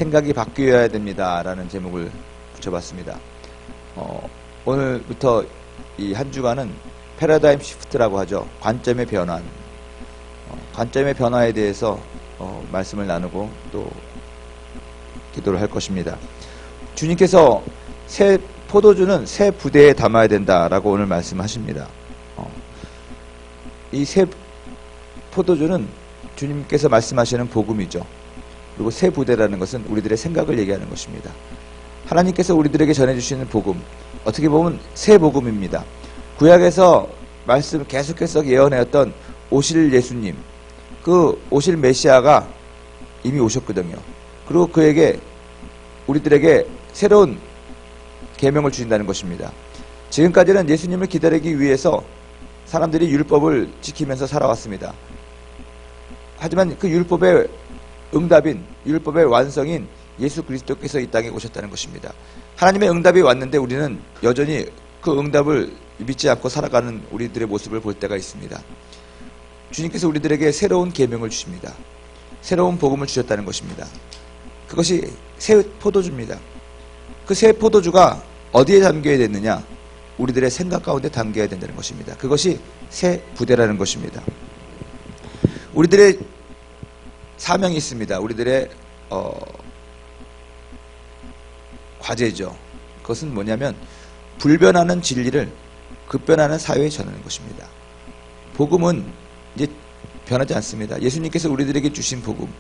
생각이 바뀌어야 됩니다. 라는 제목을 붙여봤습니다. 오늘부터 이 한 주간은 패러다임 시프트라고 하죠. 관점의 변환. 관점의 변화에 대해서 말씀을 나누고 또 기도를 할 것입니다. 주님께서 새 포도주는 새 부대에 담아야 된다라고 오늘 말씀하십니다. 이 새 포도주는 주님께서 말씀하시는 복음이죠. 그리고 새 부대라는 것은 우리들의 생각을 얘기하는 것입니다. 하나님께서 우리들에게 전해주시는 복음, 어떻게 보면 새 복음입니다. 구약에서 말씀 계속해서 예언하였던 오실 예수님, 그 오실 메시아가 이미 오셨거든요. 그리고 그에게 우리들에게 새로운 계명을 주신다는 것입니다. 지금까지는 예수님을 기다리기 위해서 사람들이 율법을 지키면서 살아왔습니다. 하지만 그 율법의 응답인, 율법의 완성인 예수 그리스도께서 이 땅에 오셨다는 것입니다. 하나님의 응답이 왔는데 우리는 여전히 그 응답을 믿지 않고 살아가는 우리들의 모습을 볼 때가 있습니다. 주님께서 우리들에게 새로운 계명을 주십니다. 새로운 복음을 주셨다는 것입니다. 그것이 새 포도주입니다. 그 새 포도주가 어디에 담겨야 됐느냐? 우리들의 생각 가운데 담겨야 된다는 것입니다. 그것이 새 부대라는 것입니다. 우리들의 사명이 있습니다. 우리들의 과제죠. 그것은 뭐냐면 불변하는 진리를 급변하는 사회에 전하는 것입니다. 복음은 이제 변하지 않습니다. 예수님께서 우리들에게 주신 복음,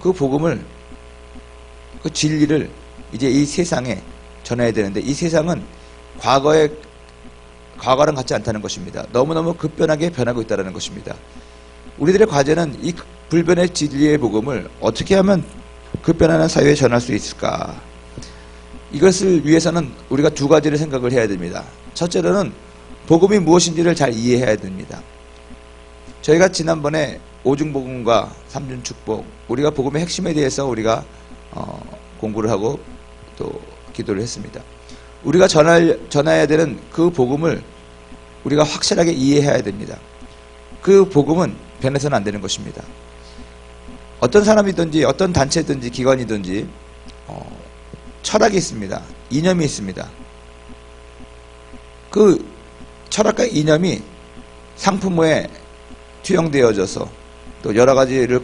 그 복음을, 그 진리를 이제 이 세상에 전해야 되는데, 이 세상은 과거랑 같지 않다는 것입니다. 너무너무 급변하게 변하고 있다는 것입니다. 우리들의 과제는 이 불변의 진리의 복음을 어떻게 하면 급변하는 사회에 전할 수 있을까? 이것을 위해서는 우리가 두 가지를 생각을 해야 됩니다. 첫째로는 복음이 무엇인지를 잘 이해해야 됩니다. 저희가 지난번에 오중복음과 삼중축복, 우리가 복음의 핵심에 대해서 우리가 공부를 하고 또 기도를 했습니다. 우리가 전해야 되는 그 복음을 우리가 확실하게 이해해야 됩니다. 그 복음은 변해서는 안 되는 것입니다. 어떤 사람이든지 어떤 단체든지 기관이든지 철학이 있습니다. 이념이 있습니다. 그 철학과 이념이 상품화에 투영되어져서 또 여러 가지를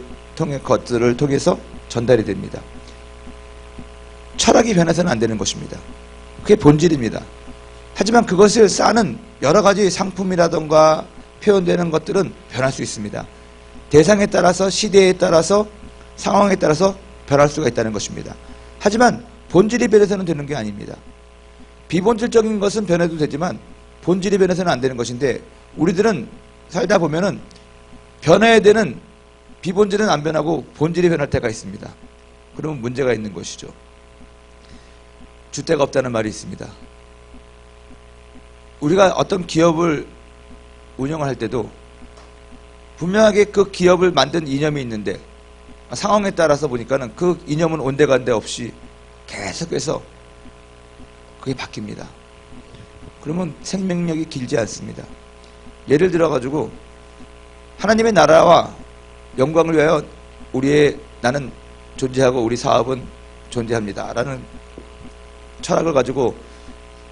것들을 통해서 전달이 됩니다. 철학이 변해서는 안 되는 것입니다. 그게 본질입니다. 하지만 그것을 싸는 여러 가지 상품이라던가 표현되는 것들은 변할 수 있습니다. 대상에 따라서, 시대에 따라서, 상황에 따라서 변할 수가 있다는 것입니다. 하지만 본질이 변해서는 되는 게 아닙니다. 비본질적인 것은 변해도 되지만 본질이 변해서는 안 되는 것인데, 우리들은 살다 보면은 변해야 되는 비본질은 안 변하고 본질이 변할 때가 있습니다. 그러면 문제가 있는 것이죠. 줏대가 없다는 말이 있습니다. 우리가 어떤 기업을 운영을 할 때도 분명하게 그 기업을 만든 이념이 있는데 상황에 따라서 보니까는 그 이념은 온데간데 없이 계속해서 그게 바뀝니다. 그러면 생명력이 길지 않습니다. 예를 들어가지고 하나님의 나라와 영광을 위하여 나는 존재하고 우리 사업은 존재합니다 라는 철학을 가지고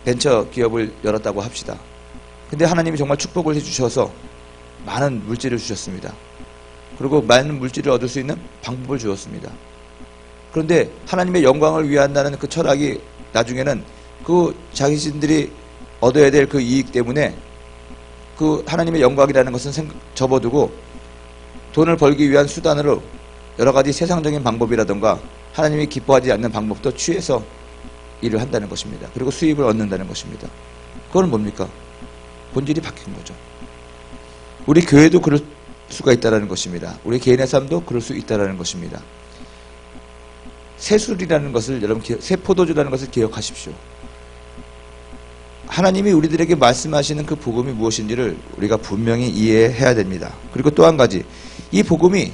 벤처 기업을 열었다고 합시다. 근데 하나님이 정말 축복을 해주셔서 많은 물질을 주셨습니다. 그리고 많은 물질을 얻을 수 있는 방법을 주었습니다. 그런데 하나님의 영광을 위한다는 그 철학이 나중에는 그 자신들이 얻어야 될 그 이익 때문에 그 하나님의 영광이라는 것은 접어두고 돈을 벌기 위한 수단으로 여러 가지 세상적인 방법이라던가 하나님이 기뻐하지 않는 방법도 취해서 일을 한다는 것입니다. 그리고 수입을 얻는다는 것입니다. 그건 뭡니까? 본질이 바뀐 거죠. 우리 교회도 그럴 수가 있다는 것입니다. 우리 개인의 삶도 그럴 수 있다는 것입니다. 새술이라는 것을, 여러분, 새 포도주라는 것을 기억하십시오. 하나님이 우리들에게 말씀하시는 그 복음이 무엇인지를 우리가 분명히 이해해야 됩니다. 그리고 또 한 가지, 이 복음이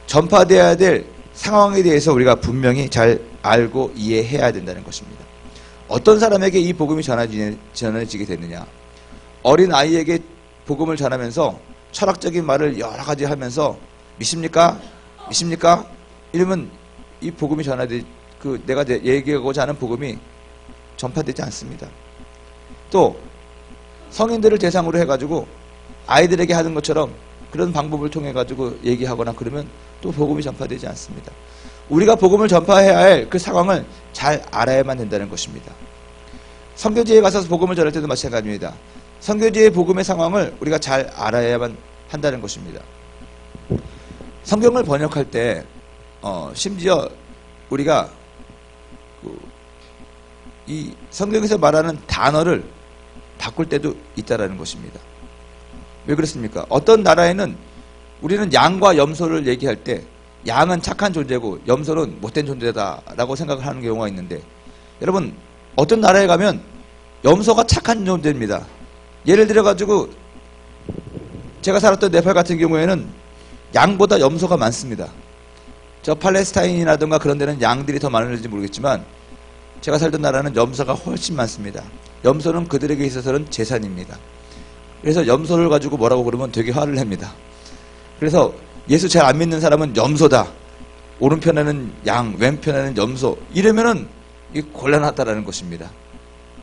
전파되어야 될 상황에 대해서 우리가 분명히 잘 알고 이해해야 된다는 것입니다. 어떤 사람에게 이 복음이 전해지게 됐느냐? 어린 아이에게 복음을 전하면서 철학적인 말을 여러 가지 하면서 믿습니까? 믿습니까? 이러면 이 복음이 내가 얘기하고자 하는 복음이 전파되지 않습니다. 또 성인들을 대상으로 해가지고 아이들에게 하는 것처럼 그런 방법을 통해 가지고 얘기하거나 그러면 또 복음이 전파되지 않습니다. 우리가 복음을 전파해야 할 그 상황을 잘 알아야만 된다는 것입니다. 선교지에 가서 복음을 전할 때도 마찬가지입니다. 선교지의 복음의 상황을 우리가 잘 알아야만 한다는 것입니다. 성경을 번역할 때 심지어 우리가 이 성경에서 말하는 단어를 바꿀 때도 있다라는 것입니다. 왜 그렇습니까? 어떤 나라에는 우리는 양과 염소를 얘기할 때 양은 착한 존재고 염소는 못된 존재다라고 생각을 하는 경우가 있는데, 여러분 어떤 나라에 가면 염소가 착한 존재입니다. 예를 들어 가지고 제가 살았던 네팔 같은 경우에는 양보다 염소가 많습니다. 저 팔레스타인이라든가 그런 데는 양들이 더 많은지 모르겠지만 제가 살던 나라는 염소가 훨씬 많습니다. 염소는 그들에게 있어서는 재산입니다. 그래서 염소를 가지고 뭐라고 그러면 되게 화를 냅니다. 그래서 예수 잘 안 믿는 사람은 염소다, 오른편에는 양, 왼편에는 염소, 이러면은 곤란하다라는 것입니다.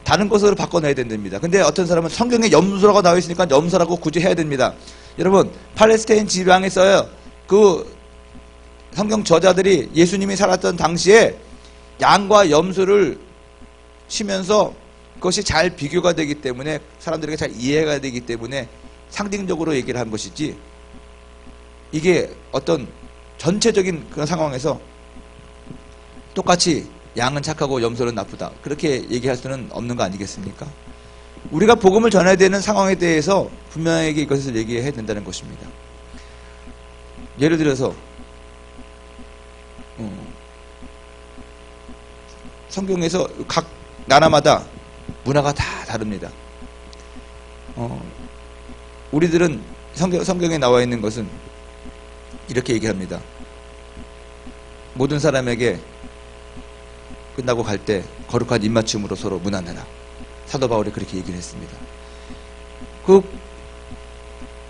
다른 것으로 바꿔내야 된답니다. 근데 어떤 사람은 성경에 염소라고 나와 있으니까 염소라고 굳이 해야 됩니다. 여러분, 팔레스타인 지방에서요, 그 성경 저자들이 예수님이 살았던 당시에 양과 염소를 치면서 그것이 잘 비교가 되기 때문에 사람들에게 잘 이해가 되기 때문에 상징적으로 얘기를 한 것이지, 이게 어떤 전체적인 그런 상황에서 똑같이 양은 착하고 염소는 나쁘다 그렇게 얘기할 수는 없는 거 아니겠습니까? 우리가 복음을 전해야 되는 상황에 대해서 분명하게 이것을 얘기해야 된다는 것입니다. 예를 들어서 성경에서 각 나라마다 문화가 다 다릅니다. 우리들은 성경에 나와 있는 것은 이렇게 얘기합니다. 모든 사람에게 끝나고 갈 때 거룩한 입맞춤으로 서로 문안하라. 사도 바울이 그렇게 얘기를 했습니다.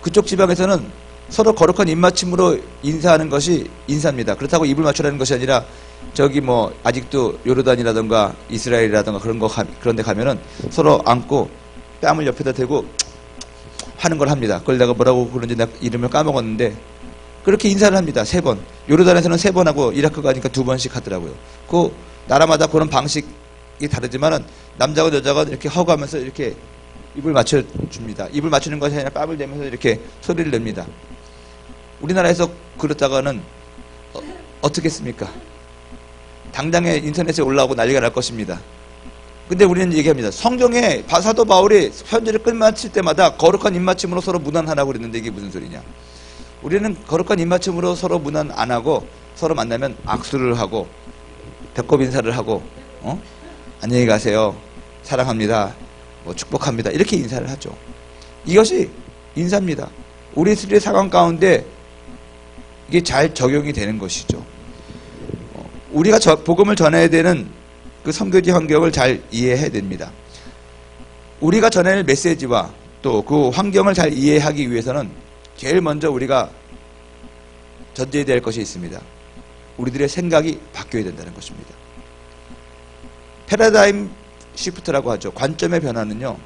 그쪽 지방에서는 서로 거룩한 입맞춤으로 인사하는 것이 인사입니다. 그렇다고 입을 맞추라는 것이 아니라 저기 뭐 아직도 요르단이라든가 이스라엘이라든가 그런 데 가면은 서로 안고 뺨을 옆에다 대고 하는 걸 합니다. 그걸 내가 뭐라고 그런지 내가 이름을 까먹었는데 그렇게 인사를 합니다. 3번. 요르단에서는 3번 하고 이라크 가니까 2번씩 하더라고요. 그 나라마다 그런 방식이 다르지만은 남자가 여자가 이렇게 허구하면서 이렇게 입을 맞춰줍니다. 입을 맞추는 것이 아니라 뺨을 대면서 이렇게 소리를 냅니다. 우리나라에서 그렇다가는 어떻게 했습니까? 당장에 인터넷에 올라오고 난리가 날 것입니다. 근데 우리는 얘기합니다. 성경에 사도 바울이 편지를 끝마칠 때마다 거룩한 입맞춤으로 서로 문안하라고 그랬는데 이게 무슨 소리냐? 우리는 거룩한 입맞춤으로 서로 문안 안 하고 서로 만나면 악수를 하고 배꼽 인사를 하고 안녕히 가세요, 사랑합니다, 뭐 축복합니다, 이렇게 인사를 하죠. 이것이 인사입니다. 우리들의 상황 가운데 이게 잘 적용이 되는 것이죠. 우리가 복음을 전해야 되는 그 선교지 환경을 잘 이해해야 됩니다. 우리가 전할 메시지와 또 그 환경을 잘 이해하기 위해서는 제일 먼저 우리가 전제해야 될 것이 있습니다. 우리들의 생각이 바뀌어야 된다는 것입니다. 패러다임 시프트라고 하죠. 관점의 변화는요,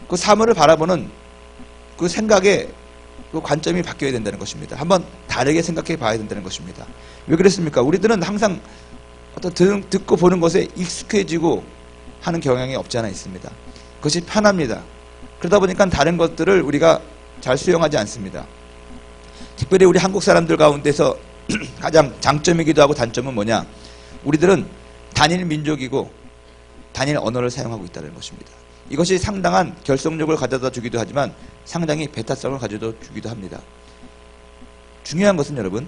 그 사물을 바라보는 그 생각의 그 관점이 바뀌어야 된다는 것입니다. 한번 다르게 생각해 봐야 된다는 것입니다. 왜 그랬습니까? 우리들은 항상 어떤 듣고 보는 것에 익숙해지고 하는 경향이 없지 않아 있습니다. 그것이 편합니다. 그러다 보니까 다른 것들을 우리가 잘 수용하지 않습니다. 특별히 우리 한국 사람들 가운데서 가장 장점이기도 하고 단점은 뭐냐? 우리들은 단일 민족이고 단일 언어를 사용하고 있다는 것입니다. 이것이 상당한 결속력을 가져다 주기도 하지만 상당히 배타성을 가져다 주기도 합니다. 중요한 것은 여러분,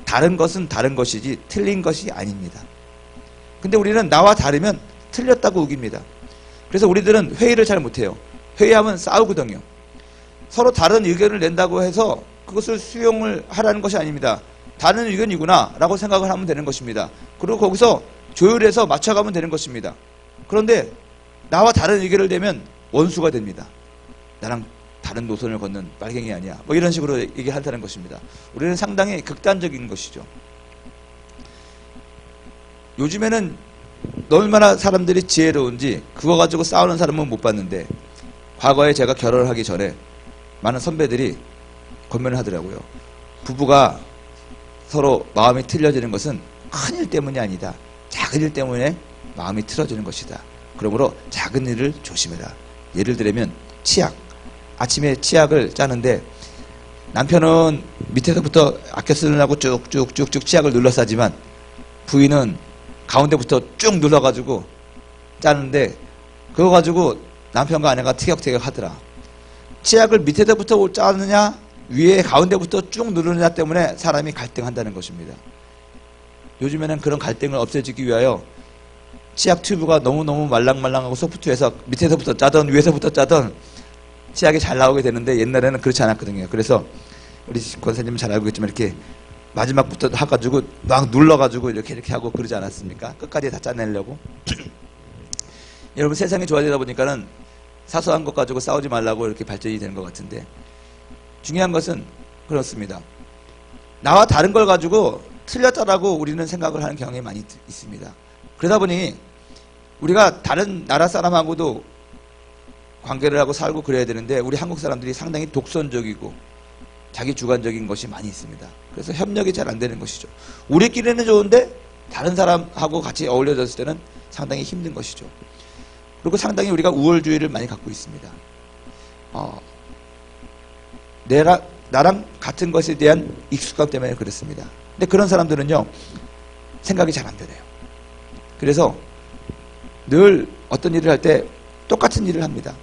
다른 것은 다른 것이지 틀린 것이 아닙니다. 근데 우리는 나와 다르면 틀렸다고 우깁니다. 그래서 우리들은 회의를 잘 못해요. 회의하면 싸우거든요. 서로 다른 의견을 낸다고 해서 그것을 수용을 하라는 것이 아닙니다. 다른 의견이구나 라고 생각을 하면 되는 것입니다. 그리고 거기서 조율해서 맞춰가면 되는 것입니다. 그런데 나와 다른 의견을 내면 원수가 됩니다. 나랑 다른 노선을 걷는 빨갱이 아니야, 뭐 이런 식으로 얘기한다는 것입니다. 우리는 상당히 극단적인 것이죠. 요즘에는 얼마나 사람들이 지혜로운지 그거 가지고 싸우는 사람은 못 봤는데, 과거에 제가 결혼을 하기 전에 많은 선배들이 권면을 하더라고요. 부부가 서로 마음이 틀려지는 것은 큰 일 때문이 아니다. 작은 일 때문에 마음이 틀어지는 것이다. 그러므로 작은 일을 조심해라. 예를 들면 치약. 아침에 치약을 짜는데 남편은 밑에서부터 아껴 쓰느라고 쭉쭉쭉쭉 치약을 눌러 싸지만 부인은 가운데부터 쭉 눌러가지고 짜는데, 그거 가지고 남편과 아내가 티격태격 하더라. 치약을 밑에서부터 짜느냐 위에 가운데부터 쭉 누르느냐 때문에 사람이 갈등한다는 것입니다. 요즘에는 그런 갈등을 없애주기 위하여 치약 튜브가 너무너무 말랑말랑하고 소프트해서 밑에서부터 짜던 위에서부터 짜던 치약이 잘 나오게 되는데, 옛날에는 그렇지 않았거든요. 그래서 우리 권사님은 잘 알고 있지만 이렇게 마지막부터 해가지고 막 눌러가지고 이렇게 하고 그러지 않았습니까? 끝까지 다 짜내려고. 여러분, 세상이 좋아지다 보니까는 사소한 것 가지고 싸우지 말라고 이렇게 발전이 되는 것 같은데, 중요한 것은 그렇습니다. 나와 다른 걸 가지고 틀렸다라고 우리는 생각을 하는 경향이 많이 있습니다. 그러다 보니 우리가 다른 나라 사람하고도 관계를 하고 살고 그래야 되는데, 우리 한국 사람들이 상당히 독선적이고 자기 주관적인 것이 많이 있습니다. 그래서 협력이 잘 안 되는 것이죠. 우리끼리는 좋은데 다른 사람하고 같이 어울려졌을 때는 상당히 힘든 것이죠. 그리고 상당히 우리가 우월주의를 많이 갖고 있습니다. 나랑 같은 것에 대한 익숙함 때문에 그렇습니다. 근데 그런 사람들은요, 생각이 잘 안 되네요. 그래서 늘 어떤 일을 할 때 똑같은 일을 합니다.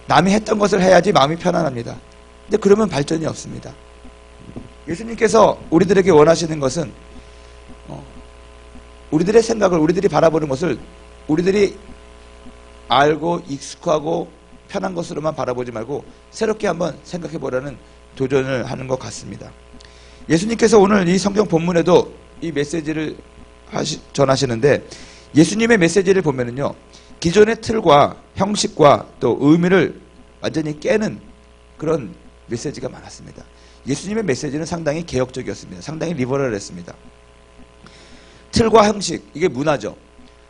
남이 했던 것을 해야지 마음이 편안합니다. 근데 그러면 발전이 없습니다. 예수님께서 우리들에게 원하시는 것은 우리들의 생각을, 우리들이 바라보는 것을 우리들이 알고 익숙하고 편한 것으로만 바라보지 말고 새롭게 한번 생각해 보라는 도전을 하는 것 같습니다. 예수님께서 오늘 이 성경 본문에도 이 메시지를 전하시는데, 예수님의 메시지를 보면은요, 기존의 틀과 형식과 또 의미를 완전히 깨는 그런 메시지가 많았습니다. 예수님의 메시지는 상당히 개혁적이었습니다. 상당히 리버럴했습니다. 틀과 형식, 이게 문화죠.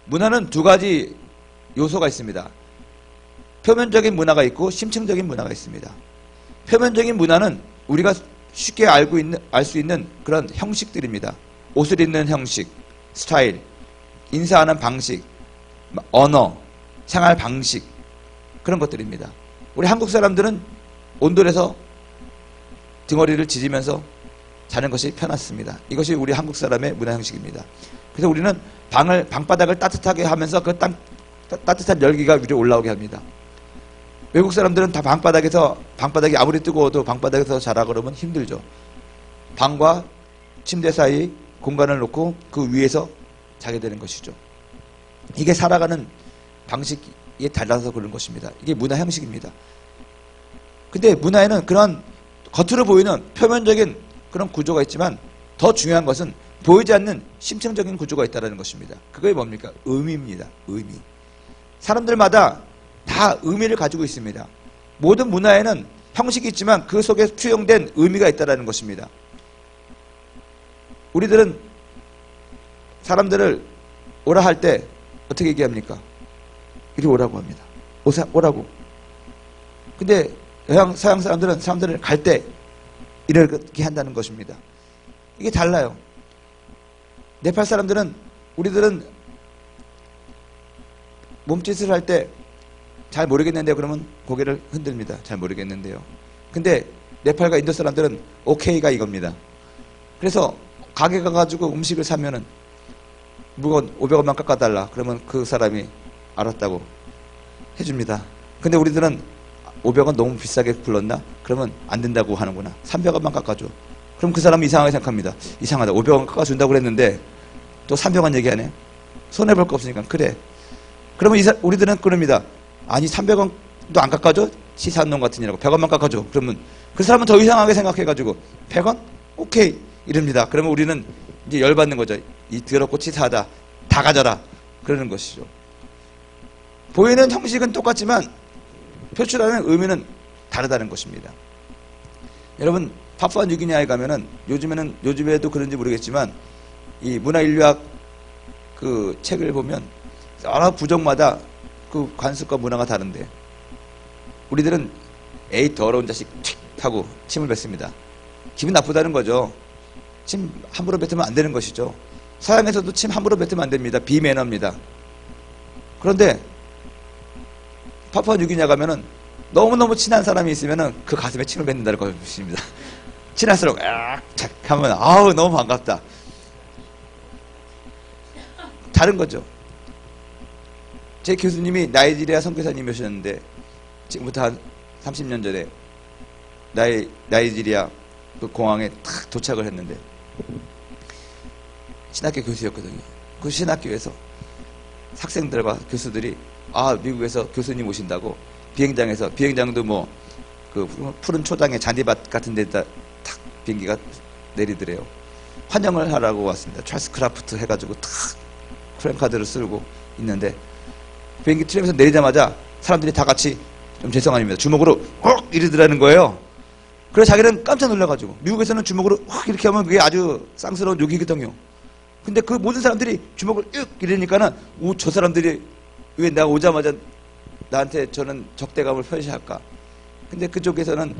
문화는 두 가지 요소가 있습니다. 표면적인 문화가 있고 심층적인 문화가 있습니다. 표면적인 문화는 우리가 쉽게 알 수 있는 그런 형식들입니다. 옷을 입는 형식, 스타일, 인사하는 방식, 언어, 생활 방식, 그런 것들입니다. 우리 한국 사람들은 온돌에서 등어리를 지지면서 자는 것이 편했습니다. 이것이 우리 한국 사람의 문화 형식입니다. 그래서 우리는 방바닥을 따뜻하게 하면서 그 따뜻한 열기가 위로 올라오게 합니다. 외국 사람들은 다 방바닥이 아무리 뜨거워도 방바닥에서 자라 그러면 힘들죠. 방과 침대 사이 공간을 놓고 그 위에서 자게 되는 것이죠. 이게 살아가는 방식이 달라서 그런 것입니다. 이게 문화 형식입니다. 근데 문화에는 그런 겉으로 보이는 표면적인 그런 구조가 있지만, 더 중요한 것은 보이지 않는 심층적인 구조가 있다는 것입니다. 그게 뭡니까? 의미입니다. 의미. 사람들마다 다 의미를 가지고 있습니다. 모든 문화에는 형식이 있지만 그 속에 투영된 의미가 있다는 것입니다. 우리들은 사람들을 오라 할 때 어떻게 얘기합니까? 이리 오라고 합니다. 오라고. 근데 서양 사람들은 사람들을 갈 때 이렇게 한다는 것입니다. 이게 달라요. 네팔 사람들은, 우리들은 몸짓을 할 때 잘 모르겠는데요, 그러면 고개를 흔듭니다. 잘 모르겠는데요. 근데 네팔과 인도 사람들은 오케이가 이겁니다. 그래서 가게 가가지고 음식을 사면은 물건 500원만 깎아달라. 그러면 그 사람이 알았다고 해줍니다. 근데 우리들은 500원 너무 비싸게 불렀나? 그러면 안 된다고 하는구나. 300원만 깎아줘. 그럼 그 사람은 이상하게 생각합니다. 이상하다. 500원 깎아준다고 그랬는데 또 300원 얘기하네. 손해볼 거 없으니까. 그래. 그러면 우리들은 그럽니다. 아니 300원도 안 깎아줘? 치사한 놈 같은 이라고 100원만 깎아줘. 그러면 그 사람은 더 이상하게 생각해가지고 100원? 오케이 이럽니다. 그러면 우리는 이제 열받는 거죠. 이 더럽고 치사하다. 다 가져라. 그러는 것이죠. 보이는 형식은 똑같지만 표출하는 의미는 다르다는 것입니다. 여러분, 파푸아뉴기니아에 가면은 요즘에도 그런지 모르겠지만 이 문화인류학 그 책을 보면 여러 부족마다 그 관습과 문화가 다른데 우리들은 에이 더러운 자식 틱 하고 침을 뱉습니다. 기분 나쁘다는 거죠. 침 함부로 뱉으면 안 되는 것이죠. 서양에서도 침 함부로 뱉으면 안 됩니다. 비매너입니다. 그런데 파푸아뉴기냐 가면은 너무너무 친한 사람이 있으면은 그 가슴에 침을 뱉는다는 것입니다. 친할수록 착 하면 아우 너무 반갑다. 다른 거죠. 제 교수님이 나이지리아 선교사님이셨는데 지금부터 한 30년 전에 나이지리아 그 공항에 탁 도착을 했는데 신학교 교수였거든요. 그 신학교에서 학생들과 교수들이 미국에서 교수님 오신다고 비행장도 뭐 그 푸른 초당에 잔디밭 같은 데다 탁 비행기가 내리더래요. 환영을 하라고 왔습니다. 찰스 크라프트 해가지고 탁 프랭카드를 쓸고 있는데 비행기 트랙에서 내리자마자 사람들이 다 같이 좀 죄송합니다. 주먹으로 헉 이러더라는 거예요. 그래서 자기는 깜짝 놀라가지고 미국에서는 주먹으로 헉 이렇게 하면 그게 아주 쌍스러운 욕이거든요. 근데 그 모든 사람들이 주먹을 윽 이러니까는 저 사람들이 왜 내가 오자마자 나한테 저는 적대감을 표시할까? 근데 그쪽에서는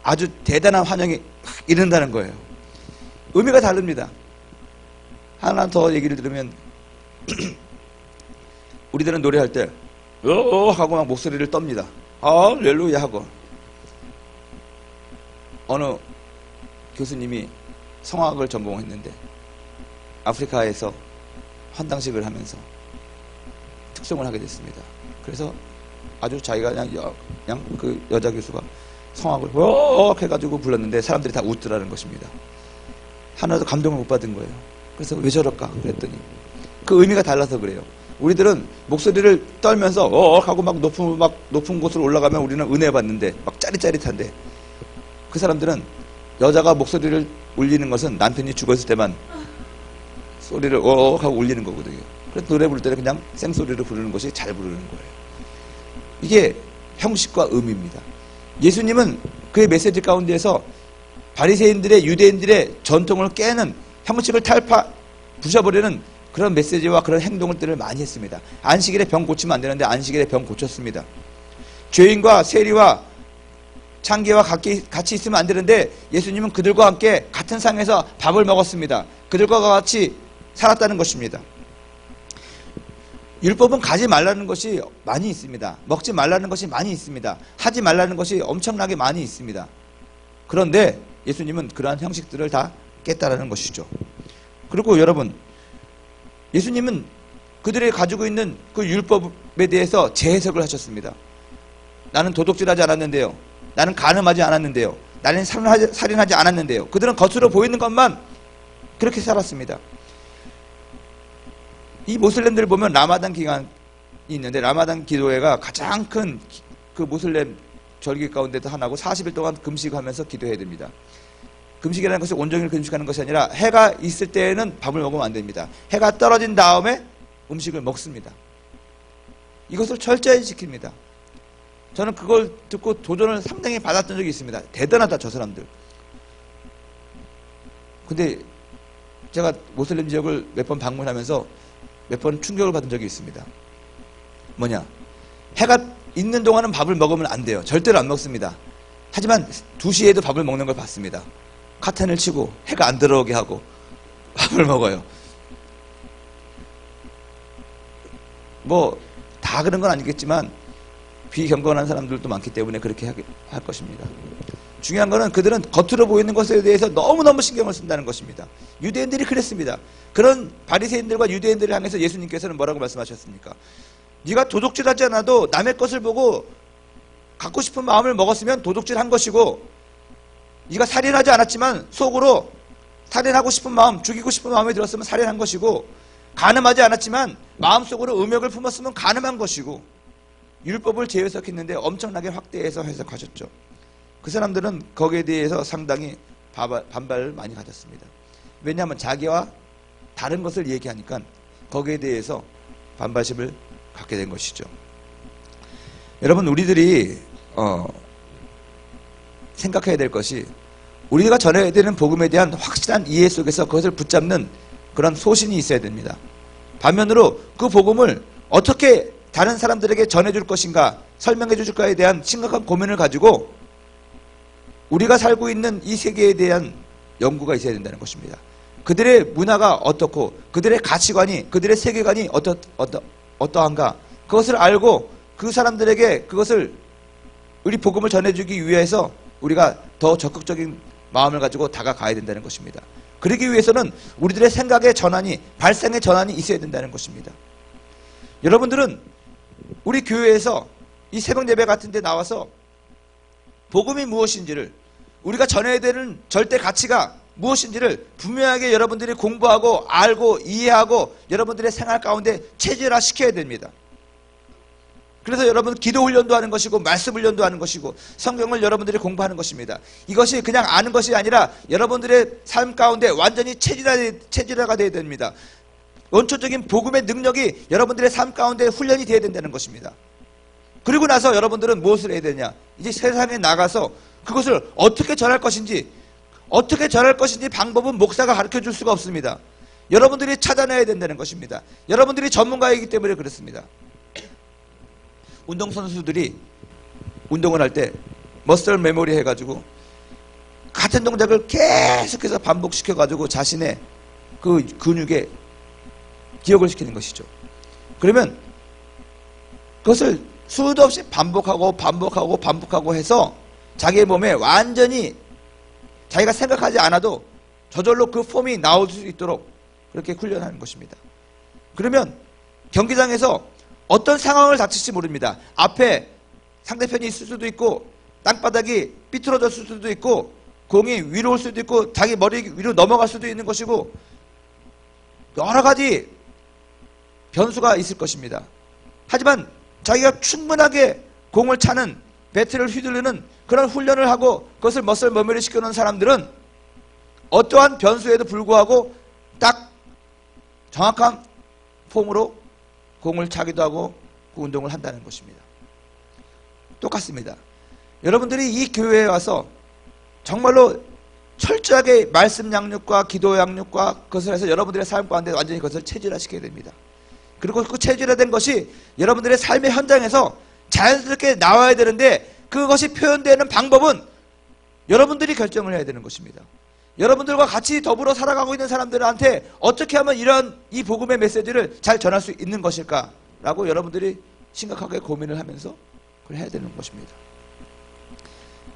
아주 대단한 환영이 이른다는 거예요. 의미가 다릅니다. 하나 더 얘기를 들으면 우리들은 노래할 때 하고 막 목소리를 떱니다. 할렐루야 하고 어느 교수님이 성악을 전공했는데 아프리카에서 환당식을 하면서 특송을 하게 됐습니다. 그래서 아주 자기가 그냥 그 여자 교수가 성악을 해가지고 불렀는데 사람들이 다 웃더라는 것입니다. 하나도 감동을 못 받은 거예요. 그래서 왜 저럴까 그랬더니 그 의미가 달라서 그래요. 우리들은 목소리를 떨면서 하고 막 높은 곳으로 올라가면 우리는 은혜 받는데 막 짜릿짜릿한데 그 사람들은 여자가 목소리를 울리는 것은 남편이 죽었을 때만 소리를 하고 울리는 거거든요. 그래서 노래 부를 때는 그냥 생소리로 부르는 것이 잘 부르는 거예요. 이게 형식과 의미입니다. 예수님은 그의 메시지 가운데에서 바리새인들의 유대인들의 전통을 깨는 형식을 부셔버리는 그런 메시지와 그런 행동들을 많이 했습니다. 안식일에 병 고치면 안 되는데 안식일에 병 고쳤습니다. 죄인과 세리와 창기와 같이 있으면 안 되는데 예수님은 그들과 함께 같은 상에서 밥을 먹었습니다. 그들과 같이 살았다는 것입니다. 율법은 가지 말라는 것이 많이 있습니다. 먹지 말라는 것이 많이 있습니다. 하지 말라는 것이 엄청나게 많이 있습니다. 그런데 예수님은 그러한 형식들을 다 깼다라는 것이죠. 그리고 여러분, 예수님은 그들이 가지고 있는 그 율법에 대해서 재해석을 하셨습니다. 나는 도둑질하지 않았는데요. 나는 간음하지 않았는데요. 나는 살인하지 않았는데요. 그들은 겉으로 보이는 것만 그렇게 살았습니다. 이 모슬렘들을 보면 라마단 기간이 있는데 라마단 기도회가 가장 큰 그 모슬렘 절기 가운데도 하나고 40일 동안 금식하면서 기도해야 됩니다. 금식이라는 것이 온종일 금식하는 것이 아니라 해가 있을 때에는 밥을 먹으면 안 됩니다. 해가 떨어진 다음에 음식을 먹습니다. 이것을 철저히 지킵니다. 저는 그걸 듣고 도전을 상당히 받았던 적이 있습니다. 대단하다 저 사람들. 근데 제가 모슬렘 지역을 몇 번 방문하면서 몇 번 충격을 받은 적이 있습니다. 뭐냐? 해가 있는 동안은 밥을 먹으면 안 돼요. 절대로 안 먹습니다. 하지만 2시에도 밥을 먹는 걸 봤습니다. 카텐을 치고 해가 안 들어오게 하고 밥을 먹어요. 뭐 다 그런 건 아니겠지만 비경건한 사람들도 많기 때문에 그렇게 할 것입니다. 중요한 거는 그들은 겉으로 보이는 것에 대해서 너무너무 신경을 쓴다는 것입니다. 유대인들이 그랬습니다. 그런 바리새인들과 유대인들을 향해서 예수님께서는 뭐라고 말씀하셨습니까? 네가 도둑질하지 않아도 남의 것을 보고 갖고 싶은 마음을 먹었으면 도둑질한 것이고 네가 살인하지 않았지만 속으로 살인하고 싶은 마음, 죽이고 싶은 마음이 들었으면 살인한 것이고 간음하지 않았지만 마음속으로 음욕을 품었으면 간음한 것이고 율법을 재해석했는데 엄청나게 확대해서 해석하셨죠. 그 사람들은 거기에 대해서 상당히 반발을 많이 가졌습니다. 왜냐하면 자기와 다른 것을 얘기하니까 거기에 대해서 반발심을 갖게 된 것이죠. 여러분, 우리들이 생각해야 될 것이 우리가 전해야 되는 복음에 대한 확실한 이해 속에서 그것을 붙잡는 그런 소신이 있어야 됩니다. 반면으로 그 복음을 어떻게 다른 사람들에게 전해줄 것인가, 설명해 줄까에 대한 심각한 고민을 가지고 우리가 살고 있는 이 세계에 대한 연구가 있어야 된다는 것입니다. 그들의 문화가 어떻고 그들의 가치관이, 그들의 세계관이 어떠한가, 그것을 알고 그 사람들에게 그것을 우리 복음을 전해주기 위해서 우리가 더 적극적인 마음을 가지고 다가가야 된다는 것입니다. 그러기 위해서는 우리들의 생각의 전환이, 발상의 전환이 있어야 된다는 것입니다. 여러분들은 우리 교회에서 이 새벽 예배 같은 데 나와서 복음이 무엇인지를, 우리가 전해야 되는 절대 가치가 무엇인지를 분명하게 여러분들이 공부하고 알고 이해하고 여러분들의 생활 가운데 체질화 시켜야 됩니다. 그래서 여러분 기도 훈련도 하는 것이고 말씀 훈련도 하는 것이고 성경을 여러분들이 공부하는 것입니다. 이것이 그냥 아는 것이 아니라 여러분들의 삶 가운데 완전히 체질화가 되어야 됩니다. 원초적인 복음의 능력이 여러분들의 삶 가운데 훈련이 되어야 된다는 것입니다. 그리고 나서 여러분들은 무엇을 해야 되냐? 이제 세상에 나가서 그것을 어떻게 전할 것인지 방법은 목사가 가르쳐 줄 수가 없습니다. 여러분들이 찾아내야 된다는 것입니다. 여러분들이 전문가이기 때문에 그렇습니다. 운동선수들이 운동을 할 때 머슬 메모리 해가지고 같은 동작을 계속해서 반복시켜가지고 자신의 그 근육에 기억을 시키는 것이죠. 그러면 그것을 수도 없이 반복하고 해서 자기의 몸에 완전히 자기가 생각하지 않아도 저절로 그 폼이 나올 수 있도록 그렇게 훈련하는 것입니다. 그러면 경기장에서 어떤 상황을 닥칠지 모릅니다. 앞에 상대편이 있을 수도 있고 땅바닥이 삐뚤어졌을 수도 있고 공이 위로 올 수도 있고 자기 머리 위로 넘어갈 수도 있는 것이고 여러 가지 변수가 있을 것입니다. 하지만 자기가 충분하게 공을 차는, 배트를 휘두르는 그런 훈련을 하고 그것을 머슬 머리를 시켜놓은 사람들은 어떠한 변수에도 불구하고 딱 정확한 폼으로 공을 차기도 하고 그 운동을 한다는 것입니다. 똑같습니다. 여러분들이 이 교회에 와서 정말로 철저하게 말씀 양육과 기도 양육과 그것을 해서 여러분들의 삶 가운데 완전히 그것을 체질화시켜야 됩니다. 그리고 그 체질화된 것이 여러분들의 삶의 현장에서 자연스럽게 나와야 되는데 그것이 표현되는 방법은 여러분들이 결정을 해야 되는 것입니다. 여러분들과 같이 더불어 살아가고 있는 사람들한테 어떻게 하면 이런 이 복음의 메시지를 잘 전할 수 있는 것일까? 라고 여러분들이 심각하게 고민을 하면서 그걸 해야 되는 것입니다.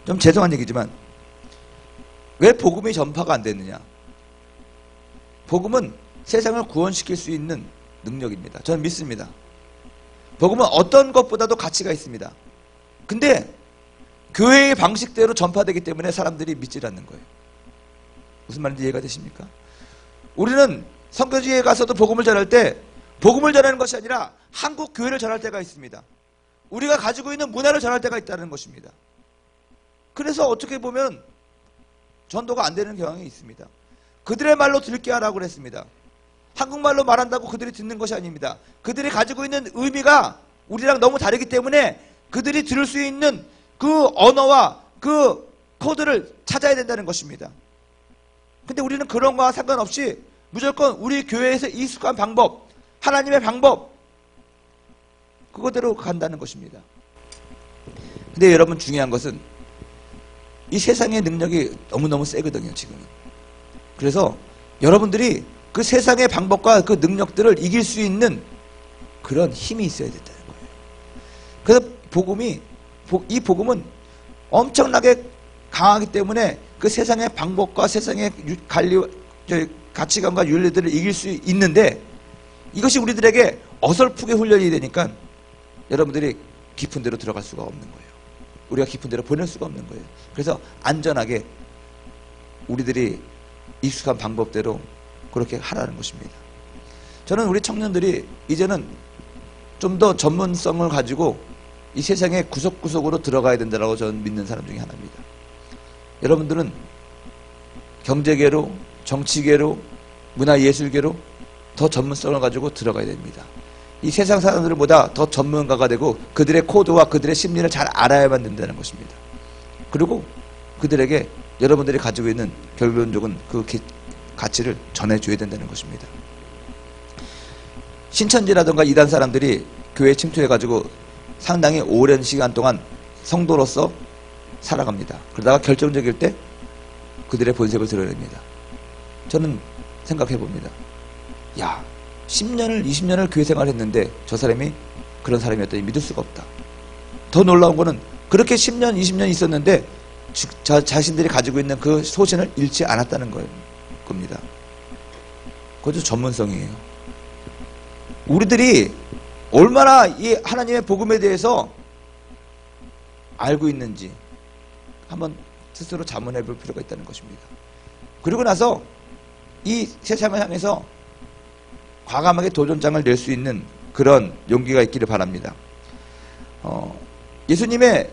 좀 죄송한 얘기지만 왜 복음이 전파가 안 됐느냐? 복음은 세상을 구원시킬 수 있는 능력입니다. 저는 믿습니다. 복음은 어떤 것보다도 가치가 있습니다. 근데 교회의 방식대로 전파되기 때문에 사람들이 믿질 않는 거예요. 무슨 말인지 이해가 되십니까? 우리는 선교지에 가서도 복음을 전할 때 복음을 전하는 것이 아니라 한국 교회를 전할 때가 있습니다. 우리가 가지고 있는 문화를 전할 때가 있다는 것입니다. 그래서 어떻게 보면 전도가 안 되는 경향이 있습니다. 그들의 말로 듣게 하라고 그랬습니다. 한국말로 말한다고 그들이 듣는 것이 아닙니다. 그들이 가지고 있는 의미가 우리랑 너무 다르기 때문에 그들이 들을 수 있는 그 언어와 그 코드를 찾아야 된다는 것입니다. 근데 우리는 그런 거와 상관없이 무조건 우리 교회에서 익숙한 방법, 하나님의 방법, 그거대로 간다는 것입니다. 근데 여러분 중요한 것은 이 세상의 능력이 너무너무 세거든요, 지금은. 그래서 여러분들이 그 세상의 방법과 그 능력들을 이길 수 있는 그런 힘이 있어야 된다는 거예요. 그래서 이 복음은 엄청나게 강하기 때문에 그 세상의 방법과 세상의 가치관과 윤리들을 이길 수 있는데 이것이 우리들에게 어설프게 훈련이 되니까 여러분들이 깊은 데로 들어갈 수가 없는 거예요. 우리가 깊은 데로 보낼 수가 없는 거예요. 그래서 안전하게 우리들이 익숙한 방법대로 그렇게 하라는 것입니다. 저는 우리 청년들이 이제는 좀 더 전문성을 가지고 이 세상의 구석구석으로 들어가야 된다고 저는 믿는 사람 중에 하나입니다. 여러분들은 경제계로, 정치계로, 문화예술계로 더 전문성을 가지고 들어가야 됩니다. 이 세상 사람들보다 더 전문가가 되고 그들의 코드와 그들의 심리를 잘 알아야만 된다는 것입니다. 그리고 그들에게 여러분들이 가지고 있는 결론적인 그 가치를 전해줘야 된다는 것입니다. 신천지라든가 이단 사람들이 교회에 침투해가지고 상당히 오랜 시간 동안 성도로서 살아갑니다. 그러다가 결정적일 때 그들의 본색을 드러냅니다. 저는 생각해 봅니다. 야, 10년을 20년을 교회 생활했는데 저 사람이 그런 사람이었더니 믿을 수가 없다. 더 놀라운 거는 그렇게 10년 20년 있었는데 자신들이 가지고 있는 그 소신을 잃지 않았다는 겁니다. 그것도 전문성이에요. 우리들이 얼마나 이 하나님의 복음에 대해서 알고 있는지 한번 스스로 자문해 볼 필요가 있다는 것입니다. 그리고 나서 이 세상을 향해서 과감하게 도전장을 낼 수 있는 그런 용기가 있기를 바랍니다. 예수님의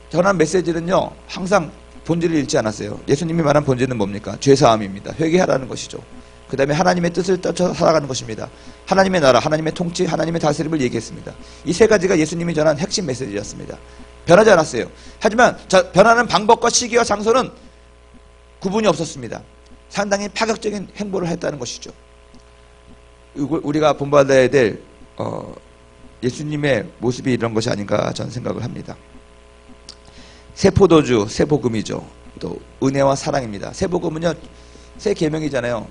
전한 메시지는요, 항상 본질을 잃지 않았어요. 예수님이 말한 본질은 뭡니까? 죄사함입니다. 회개하라는 것이죠. 그 다음에 하나님의 뜻을 따라 살아가는 것입니다. 하나님의 나라, 하나님의 통치, 하나님의 다스림을 얘기했습니다. 이 세 가지가 예수님이 전한 핵심 메시지였습니다. 변하지 않았어요. 하지만 변하는 방법과 시기와 장소는 구분이 없었습니다. 상당히 파격적인 행보를 했다는 것이죠. 우리가 본받아야 될 예수님의 모습이 이런 것이 아닌가 저는 생각을 합니다. 새 포도주, 새 복음이죠. 또 은혜와 사랑입니다. 새 복음은요, 새 계명이잖아요.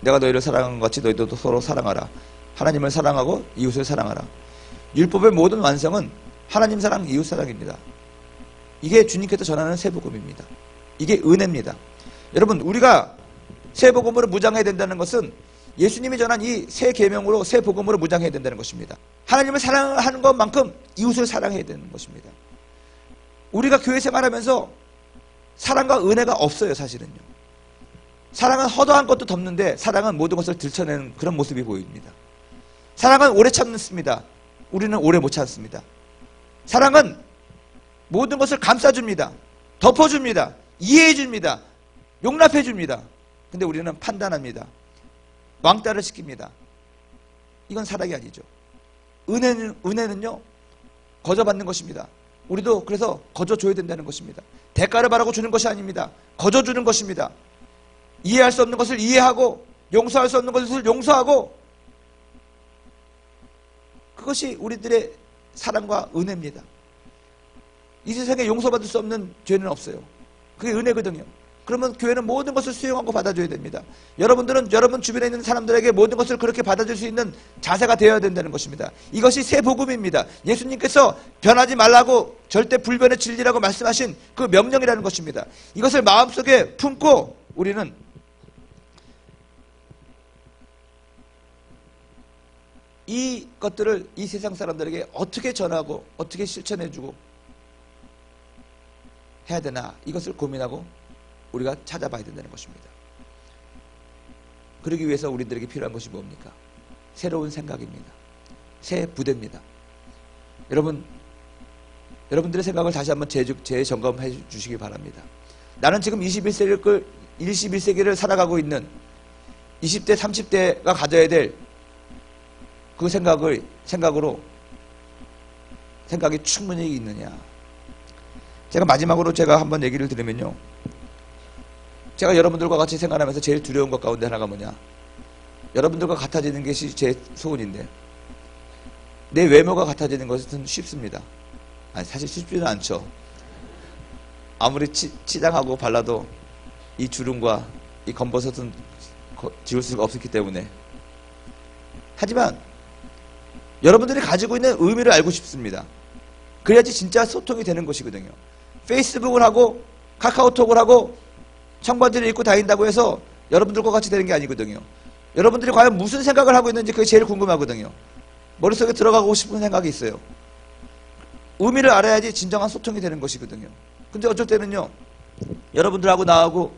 내가 너희를 사랑한 것 같이 너희도 서로 사랑하라. 하나님을 사랑하고 이웃을 사랑하라. 율법의 모든 완성은 하나님 사랑, 이웃 사랑입니다. 이게 주님께서 전하는 새 복음입니다. 이게 은혜입니다. 여러분, 우리가 새 복음으로 무장해야 된다는 것은 예수님이 전한 이 새 계명으로, 새 복음으로 무장해야 된다는 것입니다. 하나님을 사랑하는 것만큼 이웃을 사랑해야 되는 것입니다. 우리가 교회 생활하면서 사랑과 은혜가 없어요, 사실은요. 사랑은 허다한 것도 덮는데 사랑은 모든 것을 들춰내는 그런 모습이 보입니다. 사랑은 오래 참습니다. 우리는 오래 못 참습니다. 사랑은 모든 것을 감싸줍니다. 덮어줍니다. 이해해줍니다. 용납해줍니다. 근데 우리는 판단합니다. 왕따를 시킵니다. 이건 사랑이 아니죠. 은혜는요, 거저받는 것입니다. 우리도 그래서 거저줘야 된다는 것입니다. 대가를 바라고 주는 것이 아닙니다. 거저주는 것입니다. 이해할 수 없는 것을 이해하고 용서할 수 없는 것을 용서하고, 그것이 우리들의 사랑과 은혜입니다. 이 세상에 용서받을 수 없는 죄는 없어요. 그게 은혜거든요. 그러면 교회는 모든 것을 수용하고 받아줘야 됩니다. 여러분들은 여러분 주변에 있는 사람들에게 모든 것을 그렇게 받아줄 수 있는 자세가 되어야 된다는 것입니다. 이것이 새 복음입니다. 예수님께서 변하지 말라고 절대 불변의 진리라고 말씀하신 그 명령이라는 것입니다. 이것을 마음속에 품고 우리는 이 것들을 이 세상 사람들에게 어떻게 전하고 어떻게 실천해주고 해야 되나, 이것을 고민하고 우리가 찾아봐야 된다는 것입니다. 그러기 위해서 우리들에게 필요한 것이 뭡니까? 새로운 생각입니다. 새 부대입니다. 여러분들의 생각을 다시 한번 재점검해 주시기 바랍니다. 나는 지금 21세기를 살아가고 있는 20대, 30대가 가져야 될 그 생각이 충분히 있느냐. 제가 마지막으로 한번 얘기를 드리면요. 제가 여러분들과 같이 생활하면서 제일 두려운 것 가운데 하나가 뭐냐. 여러분들과 같아지는 것이 제 소원인데, 내 외모가 같아지는 것은 쉽습니다. 아니, 사실 쉽지는 않죠. 아무리 치장하고 발라도 이 주름과 이 검버섯은 지울 수가 없었기 때문에. 하지만 여러분들이 가지고 있는 의미를 알고 싶습니다. 그래야지 진짜 소통이 되는 것이거든요. 페이스북을 하고 카카오톡을 하고 청바지를 입고 다닌다고 해서 여러분들과 같이 되는 게 아니거든요. 여러분들이 과연 무슨 생각을 하고 있는지 그게 제일 궁금하거든요. 머릿속에 들어가고 싶은 생각이 있어요. 의미를 알아야지 진정한 소통이 되는 것이거든요. 근데 어쩔 때는요, 여러분들하고 나하고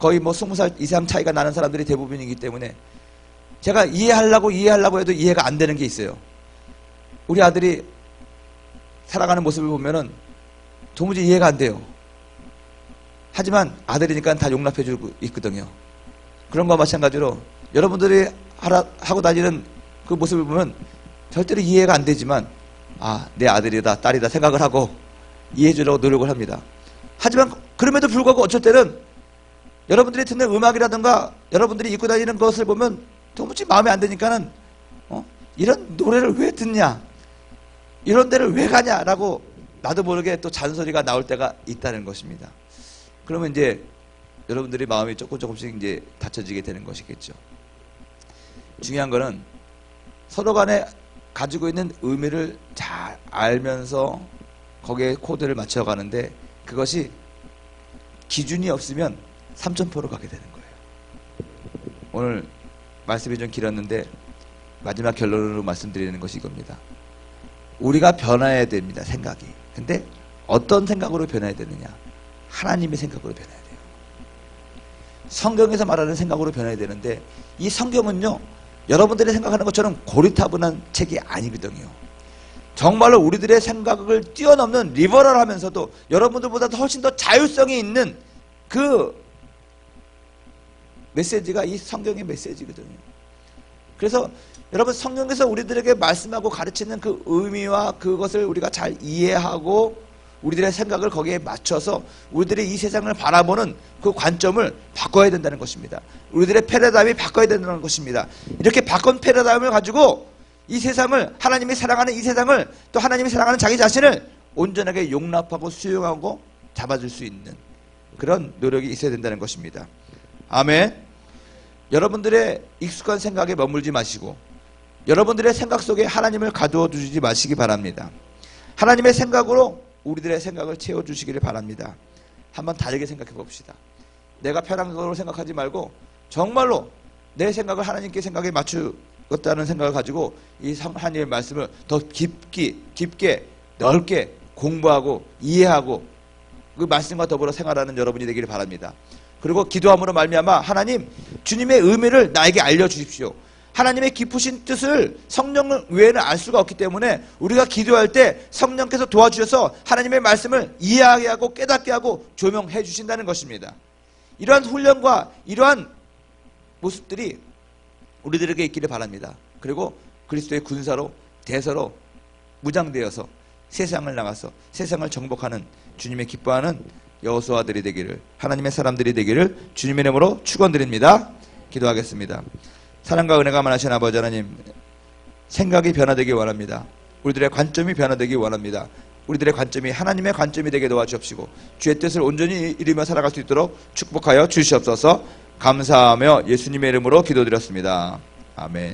거의 20살 이상 차이가 나는 사람들이 대부분이기 때문에 제가 이해하려고 해도 이해가 안 되는 게 있어요. 우리 아들이 살아가는 모습을 보면은 도무지 이해가 안 돼요. 하지만 아들이니까 다 용납해주고 있거든요. 그런 거와 마찬가지로 여러분들이 하고 다니는 그 모습을 보면 절대로 이해가 안 되지만, 내 아들이다, 딸이다 생각을 하고 이해해주려고 노력을 합니다. 하지만 그럼에도 불구하고 어쩔 때는 여러분들이 듣는 음악이라든가 여러분들이 입고 다니는 것을 보면 도무지 마음에 안 드니까는 이런 노래를 왜 듣냐? 이런 데를 왜 가냐? 라고 나도 모르게 또 잔소리가 나올 때가 있다는 것입니다. 그러면 이제 여러분들이 마음이 조금씩 이제 닫혀지게 되는 것이겠죠. 중요한 거는 서로 간에 가지고 있는 의미를 잘 알면서 거기에 코드를 맞춰 가는데, 그것이 기준이 없으면 삼천포로 가게 되는 거예요. 오늘 말씀이 좀 길었는데 마지막 결론으로 말씀드리는 것이 이겁니다. 우리가 변화해야 됩니다. 생각이. 근데 어떤 생각으로 변해야 되느냐? 하나님의 생각으로 변해야 돼요. 성경에서 말하는 생각으로 변해야 되는데, 이 성경은요, 여러분들이 생각하는 것처럼 고리타분한 책이 아니거든요. 정말로 우리들의 생각을 뛰어넘는 리버럴하면서도 여러분들보다 훨씬 더 자율성이 있는 그 메시지가 이 성경의 메시지거든요. 그래서 여러분, 성경에서 우리들에게 말씀하고 가르치는 그 의미와 그것을 우리가 잘 이해하고 우리들의 생각을 거기에 맞춰서 우리들이 이 세상을 바라보는 그 관점을 바꿔야 된다는 것입니다. 우리들의 패러다임이 바꿔야 된다는 것입니다. 이렇게 바꾼 패러다임을 가지고 이 세상을, 하나님이 사랑하는 이 세상을, 또 하나님이 사랑하는 자기 자신을 온전하게 용납하고 수용하고 잡아줄 수 있는 그런 노력이 있어야 된다는 것입니다. 아멘. 여러분들의 익숙한 생각에 머물지 마시고 여러분들의 생각 속에 하나님을 가두어 두지 마시기 바랍니다. 하나님의 생각으로 우리들의 생각을 채워주시기를 바랍니다. 한번 다르게 생각해 봅시다. 내가 편한 걸로 생각하지 말고 정말로 내 생각을 하나님께 생각에 맞추었다는 생각을 가지고 이 하나님의 말씀을 더 깊게 넓게 공부하고 이해하고 그 말씀과 더불어 생활하는 여러분이 되기를 바랍니다. 그리고 기도함으로 말미암아 하나님, 주님의 의미를 나에게 알려주십시오. 하나님의 깊으신 뜻을 성령 외에는 알 수가 없기 때문에 우리가 기도할 때 성령께서 도와주셔서 하나님의 말씀을 이해하게 하고 깨닫게 하고 조명해 주신다는 것입니다. 이러한 훈련과 이러한 모습들이 우리들에게 있기를 바랍니다. 그리고 그리스도의 군사로 대서로 무장되어서 세상을 나가서 세상을 정복하는 주님의 기뻐하는 여호수아들이 되기를, 하나님의 사람들이 되기를 주님의 이름으로 축원드립니다. 기도하겠습니다. 사랑과 은혜가 많으신 아버지 하나님, 생각이 변화되기 원합니다. 우리들의 관점이 변화되기 원합니다. 우리들의 관점이 하나님의 관점이 되게 도와주옵시고 주의 뜻을 온전히 이루며 살아갈 수 있도록 축복하여 주시옵소서. 감사하며 예수님의 이름으로 기도드렸습니다. 아멘.